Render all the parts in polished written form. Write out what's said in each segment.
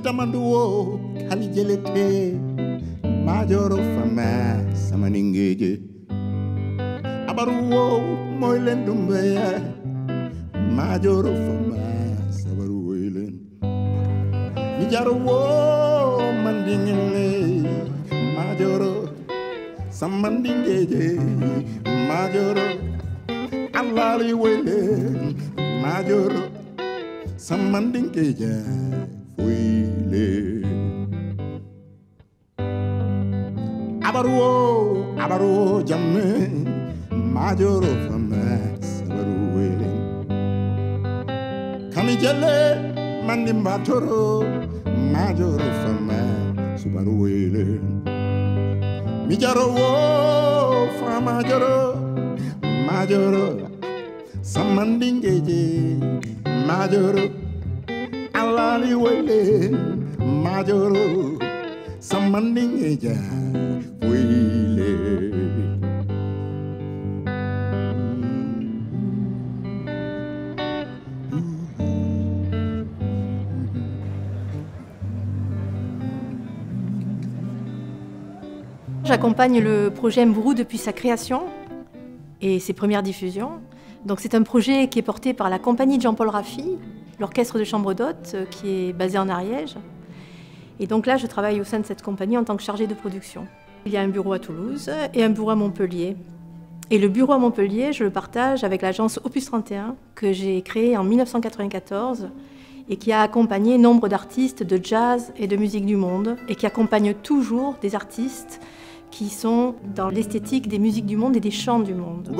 tamanduo kali jelete majoro fama samaningeje abaruo moylen dumbe majoro fama sabaruelen mi jaruo mandingene majoro samandingeje majoro allali welen majoro samandingeje fuile abaruo jamme majoro fama sabaruelen kami jelle mandimbatoro majoro fama subaruelen mi jaro fama jaro majoro samandingeje majoro alali wele majoro samandingeje wele. J'accompagne le projet Mburu depuis sa création et ses premières diffusions. Donc c'est un projet qui est porté par la compagnie de Jean-Paul Raffi, l'orchestre de chambre d'hôtes qui est basé en Ariège. Et donc là, je travaille au sein de cette compagnie en tant que chargée de production. Il y a un bureau à Toulouse et un bureau à Montpellier. Et le bureau à Montpellier, je le partage avec l'agence Opus 31 que j'ai créée en 1994 et qui a accompagné nombre d'artistes de jazz et de musique du monde et qui accompagne toujours des artistes qui sont dans l'esthétique des musiques du monde et des chants du monde.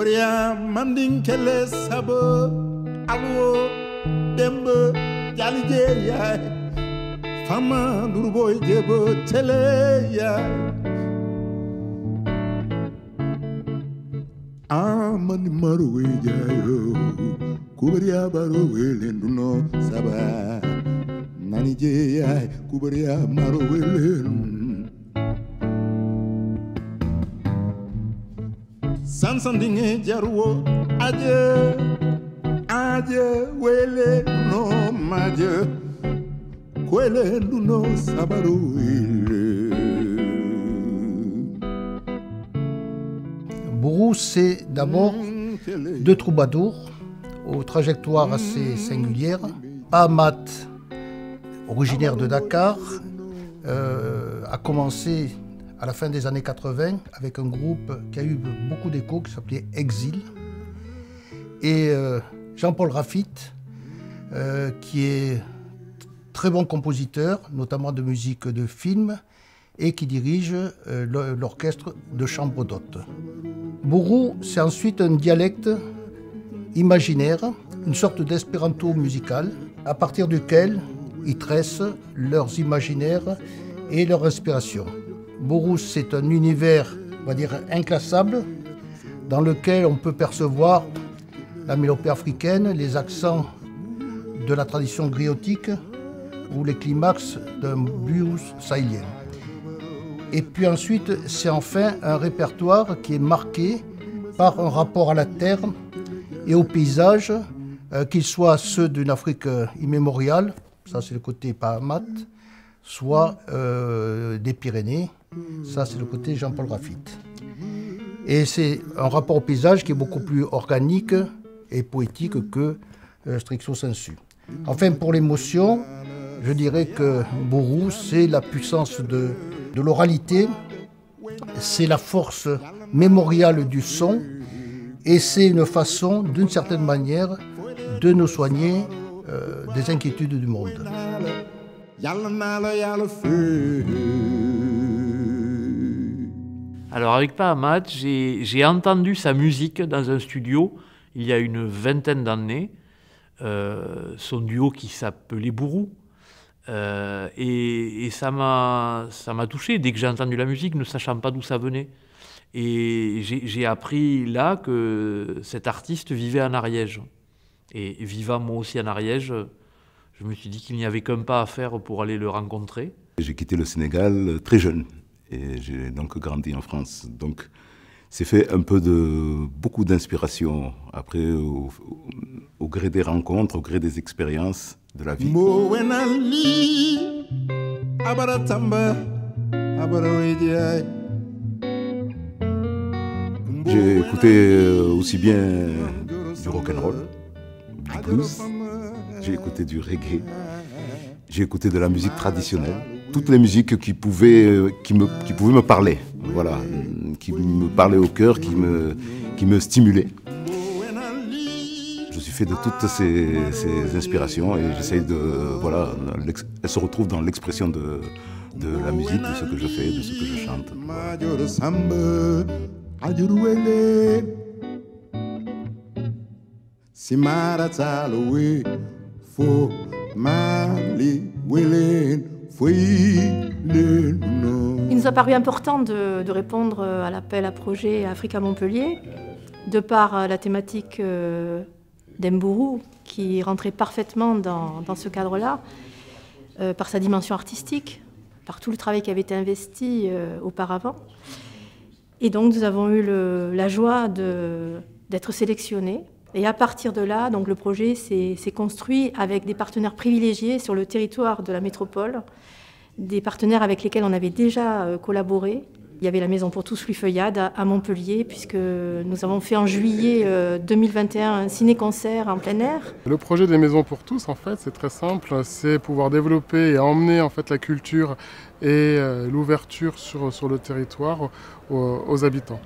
Sansandinge jaruo aje wele no maje kwele no sabaru wele. Mburu, c'est d'abord deux troubadours aux trajectoires assez singulières. Amat, originaire de Dakar, a commencé à la fin des années 80 avec un groupe qui a eu beaucoup d'écho qui s'appelait Exil. Et Jean-Paul Raffi, qui est très bon compositeur, notamment de musique de film, et qui dirige l'orchestre de chambre d'hôtes. Mburu, c'est ensuite un dialecte imaginaire, une sorte d'espéranto musical, à partir duquel ils tressent leurs imaginaires et leur inspiration. Mburu, c'est un univers, on va dire, inclassable, dans lequel on peut percevoir la mélopée africaine, les accents de la tradition griotique ou les climax d'un blues sahélien. Et puis ensuite, c'est enfin un répertoire qui est marqué par un rapport à la terre et au paysage, qu'ils soient ceux d'une Afrique immémoriale, ça c'est le côté Pahamat, soit des Pyrénées, ça c'est le côté Jean-Paul Raffi. Et c'est un rapport au paysage qui est beaucoup plus organique et poétique que stricto sensu. Enfin, pour l'émotion, je dirais que Mburu, c'est la puissance de l'oralité, c'est la force mémoriale du son, et c'est une façon, d'une certaine manière, de nous soigner des inquiétudes du monde. Alors avec Pahamat, j'ai entendu sa musique dans un studio il y a une vingtaine d'années, son duo qui s'appelait Bourou. Et ça m'a touché dès que j'ai entendu la musique, ne sachant pas d'où ça venait. Et j'ai appris là que cet artiste vivait en Ariège. Et vivant moi aussi en Ariège, je me suis dit qu'il n'y avait qu'un pas à faire pour aller le rencontrer. J'ai quitté le Sénégal très jeune et j'ai donc grandi en France. Donc c'est fait un peu de beaucoup d'inspiration après au gré des rencontres, au gré des expériences de la vie. J'ai écouté aussi bien du rock'n'roll, du blues, j'ai écouté du reggae, j'ai écouté de la musique traditionnelle, toutes les musiques qui pouvaient me parler, voilà, qui me parlaient au cœur, qui me stimulaient. Je suis fait de toutes ces inspirations et j'essaye de, voilà, elles se retrouvent dans l'expression de la musique, de ce que je fais, de ce que je chante. Il nous a paru important de répondre à l'appel à projet Africa Montpellier, de par la thématique d'Mburu, qui rentrait parfaitement dans ce cadre-là, par sa dimension artistique, par tout le travail qui avait été investi auparavant. Et donc nous avons eu la joie d'être sélectionnés. Et à partir de là, donc, le projet s'est construit avec des partenaires privilégiés sur le territoire de la métropole, des partenaires avec lesquels on avait déjà collaboré. Il y avait la Maison pour tous Louis Feuillade à Montpellier, puisque nous avons fait en juillet 2021 un ciné-concert en plein air. Le projet des Maisons pour tous, en fait, c'est très simple, c'est pouvoir développer et emmener en fait la culture et l'ouverture sur le territoire aux habitants.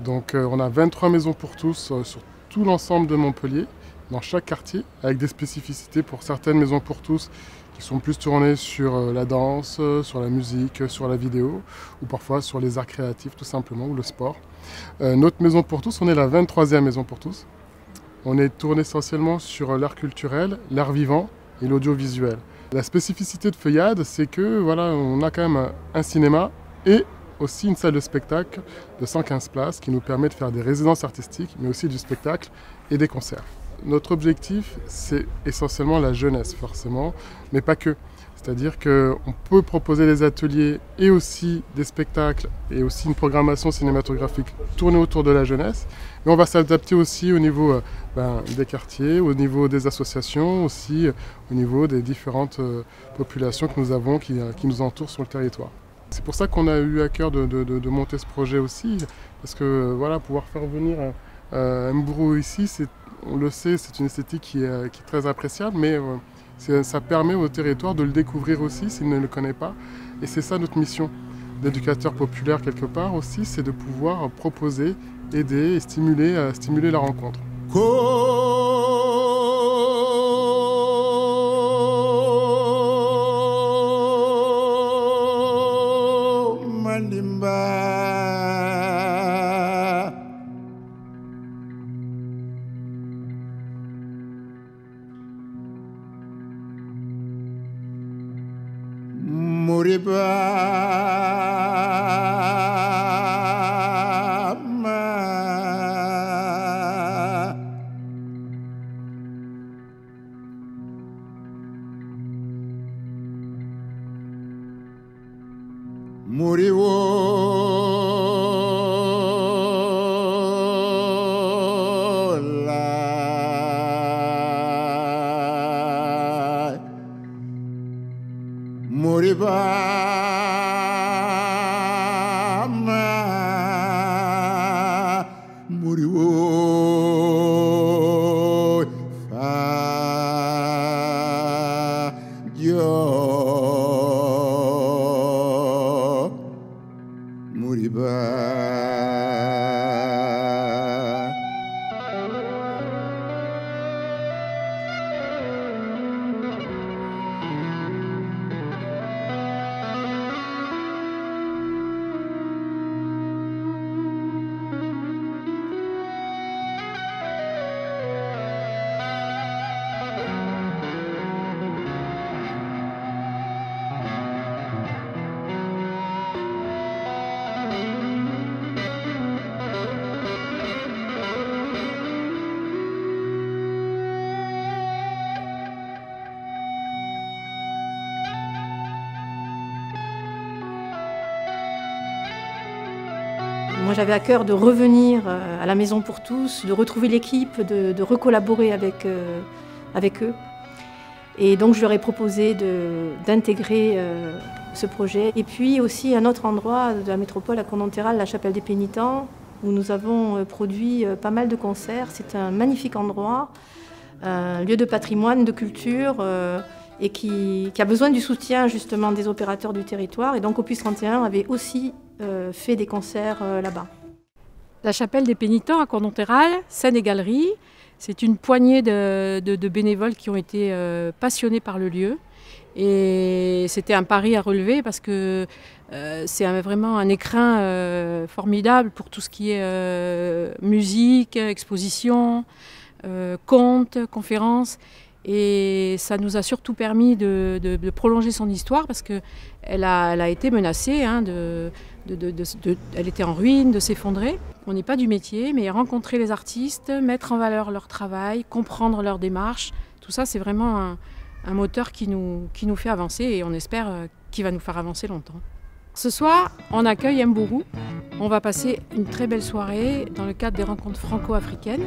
Donc on a 23 maisons pour tous sur tout l'ensemble de Montpellier, dans chaque quartier, avec des spécificités pour certaines maisons pour tous qui sont plus tournées sur la danse, sur la musique, sur la vidéo, ou parfois sur les arts créatifs tout simplement, ou le sport. Notre maison pour tous, on est la 23e maison pour tous. On est tourné essentiellement sur l'art culturel, l'art vivant et l'audiovisuel. La spécificité de Feuillade, c'est que voilà, on a quand même un cinéma et aussi une salle de spectacle de 115 places qui nous permet de faire des résidences artistiques, mais aussi du spectacle et des concerts. Notre objectif, c'est essentiellement la jeunesse, forcément, mais pas que. C'est-à-dire qu'on peut proposer des ateliers et aussi des spectacles et aussi une programmation cinématographique tournée autour de la jeunesse, mais on va s'adapter aussi au niveau des quartiers, au niveau des associations, aussi au niveau des différentes populations que nous avons qui nous entourent sur le territoire. C'est pour ça qu'on a eu à cœur de monter ce projet aussi, parce que voilà, pouvoir faire venir Mburu ici, on le sait, c'est une esthétique qui est très appréciable, mais ça permet au territoire de le découvrir aussi s'il ne le connaît pas. Et c'est ça notre mission d'éducateur populaire quelque part aussi, c'est de pouvoir proposer, aider et stimuler la rencontre. Moi, j'avais à cœur de revenir à la Maison pour tous, de retrouver l'équipe, de recollaborer avec eux. Et donc, je leur ai proposé d'intégrer ce projet. Et puis aussi un autre endroit de la métropole à Condon-Terral, la Chapelle des Pénitents, où nous avons produit pas mal de concerts. C'est un magnifique endroit, un lieu de patrimoine, de culture, et qui a besoin du soutien justement des opérateurs du territoire. Et donc Opus 31 avait aussi fait des concerts là-bas. La Chapelle des Pénitents à Condon-Terral, scène et galerie, c'est une poignée de bénévoles qui ont été passionnés par le lieu. Et c'était un pari à relever parce que c'est vraiment un écrin formidable pour tout ce qui est musique, exposition, contes, conférences. Et ça nous a surtout permis de prolonger son histoire parce qu'elle a été menacée, hein, elle était en ruine, de s'effondrer. On n'est pas du métier, mais rencontrer les artistes, mettre en valeur leur travail, comprendre leur démarche, tout ça c'est vraiment un moteur qui nous fait avancer et on espère qu'il va nous faire avancer longtemps. Ce soir, on accueille Mbourou. On va passer une très belle soirée dans le cadre des rencontres franco-africaines.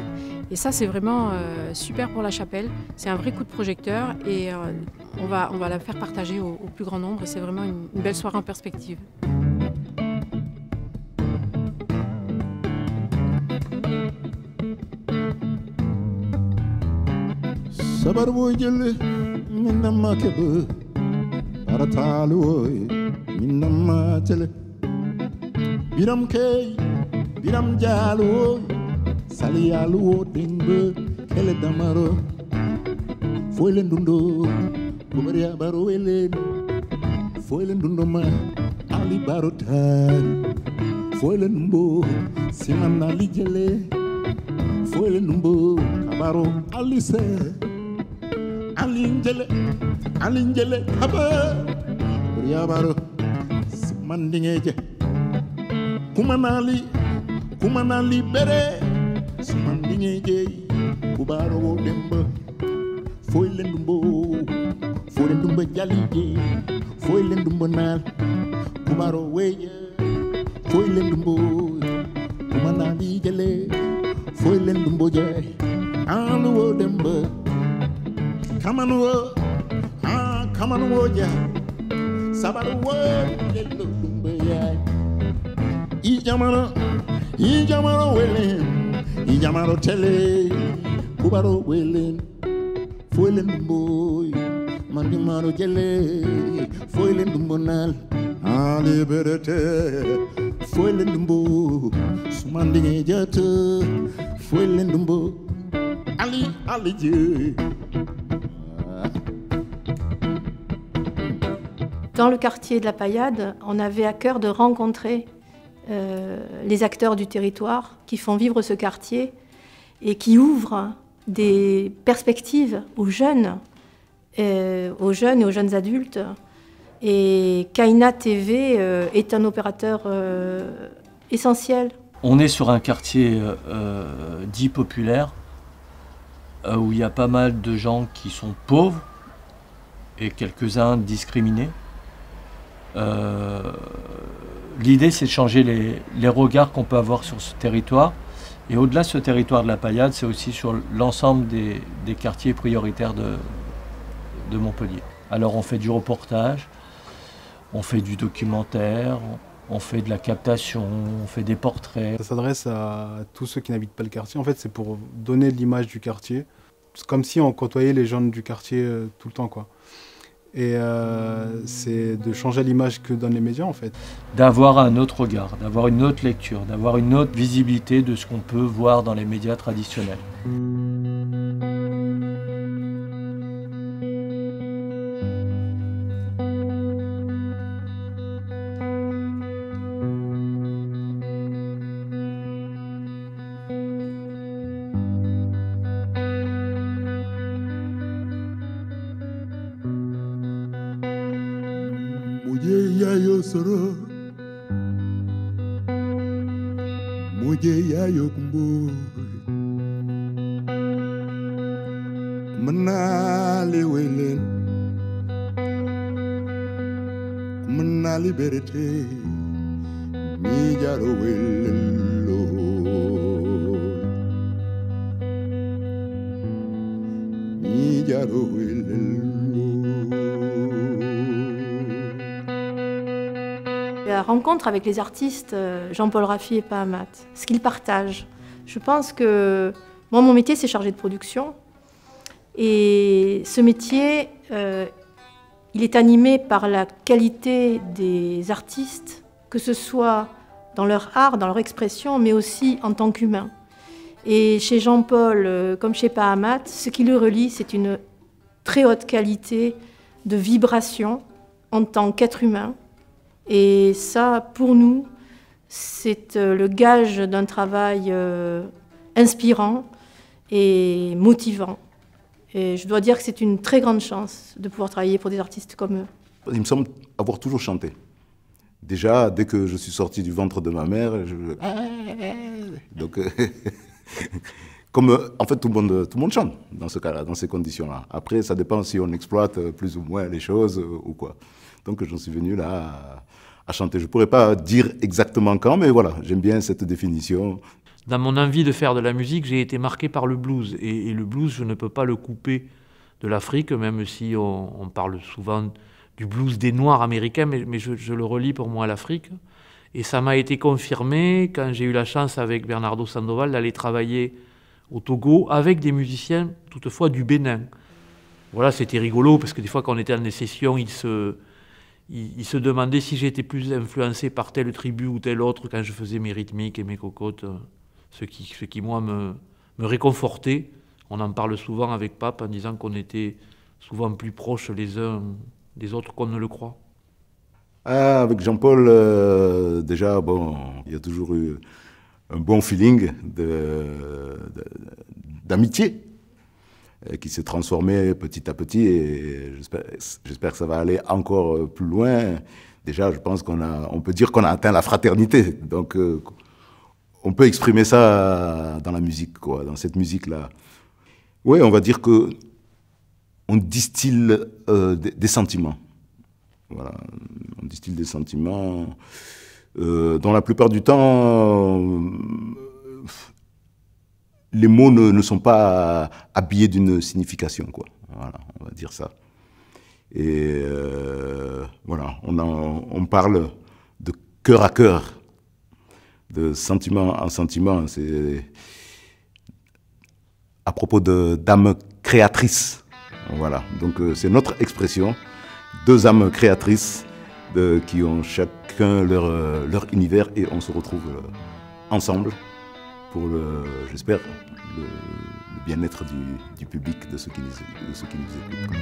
Et ça, c'est vraiment super pour la chapelle. C'est un vrai coup de projecteur et on va la faire partager au plus grand nombre. Et c'est vraiment une belle soirée en perspective. Biram kay, biram jalo, salialo dingbe, kele damaro, foilen dundo, kumaria baro elen, foilen dundo ma, ali barotan, foilen mbo, siman ali jele, foilen mbo, kabaro alise, alinjele, kaba, kumaria baro, siman dingeje. Kumanali bere Sumandinge Kubaro Demba Foilendumbo Jalije Foilendumbonal Kubaro Weye Foilendumbo Kumanali Jale Foilendumbo Jay Aluo Demba Kamanuo Kamanuo Ja Sabaruo Yelumba Yay Ijamaro welen, Ijamaro tele, Kubaro welen, Foilen boy, Mandimaro jele, Foilen dumbonal, Ali berete, Foilen dumbo, Sumandinge jata, Foilen dumbo, Ali je. Dans le quartier de la Paillade, on avait à cœur de rencontrer les acteurs du territoire qui font vivre ce quartier et qui ouvrent des perspectives aux jeunes et aux jeunes adultes. Et Kaina TV est un opérateur essentiel. On est sur un quartier dit populaire où il y a pas mal de gens qui sont pauvres et quelques-uns discriminés. L'idée, c'est de changer les regards qu'on peut avoir sur ce territoire. Et au-delà de ce territoire de la Paillade, c'est aussi sur l'ensemble des quartiers prioritaires de Montpellier. Alors on fait du reportage, on fait du documentaire, on fait de la captation, on fait des portraits. Ça s'adresse à tous ceux qui n'habitent pas le quartier. En fait, c'est pour donner l'image du quartier. C'est comme si on côtoyait les gens du quartier tout le temps, quoi. Et c'est de changer l'image que donnent les médias en fait. D'avoir un autre regard, d'avoir une autre lecture, d'avoir une autre visibilité de ce qu'on peut voir dans les médias traditionnels. Muje yayo kumbo Manali welen Manali berete Mi jaro welen lo Mi jaro welen lo la rencontre avec les artistes Jean-Paul Raffi et Pahamat, ce qu'ils partagent. Je pense que moi, mon métier, c'est chargé de production. Et ce métier, il est animé par la qualité des artistes, que ce soit dans leur art, dans leur expression, mais aussi en tant qu'humain. Et chez Jean-Paul, comme chez Pahamat, ce qui le relie, c'est une très haute qualité de vibration en tant qu'être humain. Et ça, pour nous, c'est le gage d'un travail inspirant et motivant. Et je dois dire que c'est une très grande chance de pouvoir travailler pour des artistes comme eux. Il me semble avoir toujours chanté. Déjà, dès que je suis sorti du ventre de ma mère, donc, comme en fait tout le monde chante dans ce cas-là, dans ces conditions-là. Après, ça dépend si on exploite plus ou moins les choses ou quoi. Donc j'en suis venu là à chanter. Je ne pourrais pas dire exactement quand, mais voilà, j'aime bien cette définition. Dans mon envie de faire de la musique, j'ai été marqué par le blues. Et le blues, je ne peux pas le couper de l'Afrique, même si on parle souvent du blues des Noirs américains, mais je le relie pour moi à l'Afrique. Et ça m'a été confirmé quand j'ai eu la chance avec Bernardo Sandoval d'aller travailler au Togo avec des musiciens, toutefois du Bénin. Voilà, c'était rigolo, parce que des fois quand on était dans des sessions, ils se demandaient si j'étais plus influencé par telle tribu ou telle autre quand je faisais mes rythmiques et mes cocottes, ce qui moi, me réconfortait. On en parle souvent avec Pape en disant qu'on était souvent plus proches les uns des autres qu'on ne le croit. Avec Jean-Paul, déjà, bon, il y a toujours eu un bon feeling d'amitié qui s'est transformé petit à petit et j'espère que ça va aller encore plus loin. Déjà, je pense on peut dire qu'on a atteint la fraternité. Donc, on peut exprimer ça dans la musique, quoi, dans cette musique-là. Oui, on va dire que on distille des sentiments. Voilà, on distille des sentiments dont la plupart du temps, les mots ne sont pas habillés d'une signification, quoi. Voilà, on va dire ça. Et voilà, on parle de cœur à cœur, de sentiment en sentiment. C'est à propos d'âme créatrice. Voilà, donc c'est notre expression. Deux âmes créatrices qui ont chacun leur univers et on se retrouve ensemble pour, j'espère, le bien-être du public, de ceux qui nous écoutent.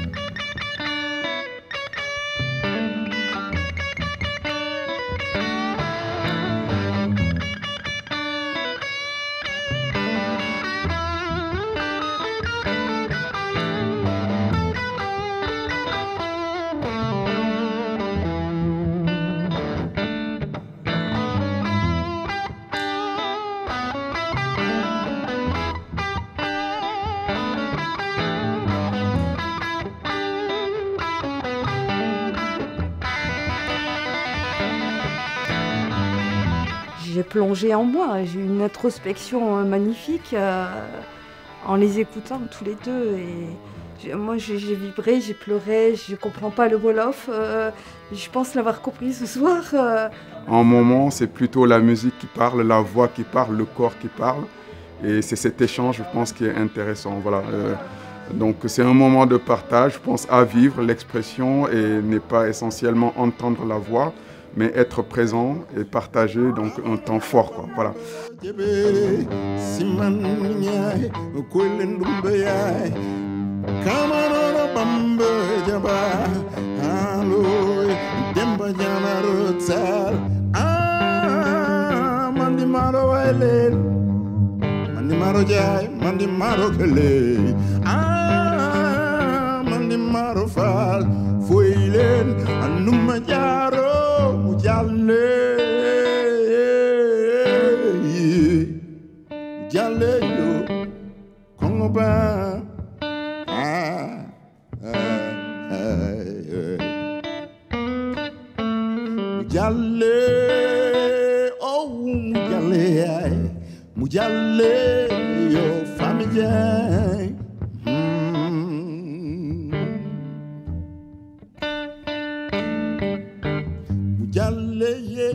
J'ai plongé en moi, j'ai eu une introspection magnifique en les écoutant tous les deux. Et moi j'ai vibré, j'ai pleuré, je ne comprends pas le Wolof, je pense l'avoir compris ce soir. En moment, c'est plutôt la musique qui parle, la voix qui parle, le corps qui parle. Et c'est cet échange, je pense, qui est intéressant. Voilà. Donc c'est un moment de partage, je pense, à vivre l'expression et n'est pas essentiellement entendre la voix, mais être présent et partager donc un temps fort, quoi. Voilà. Mujalle yo famille Mujalle ye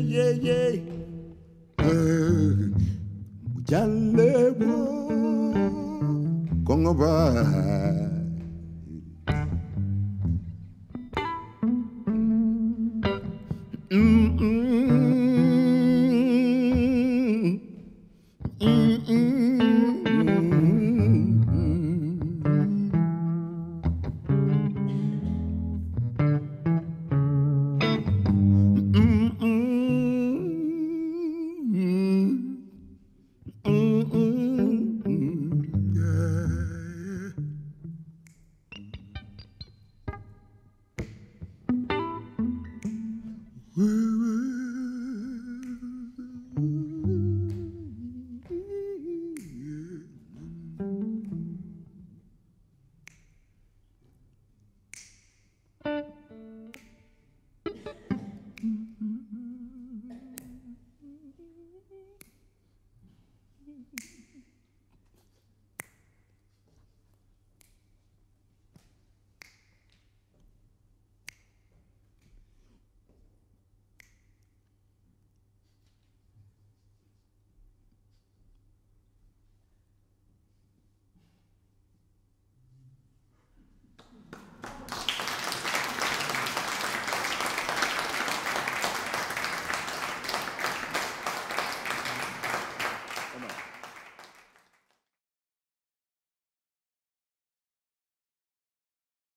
Jallebo Kongoba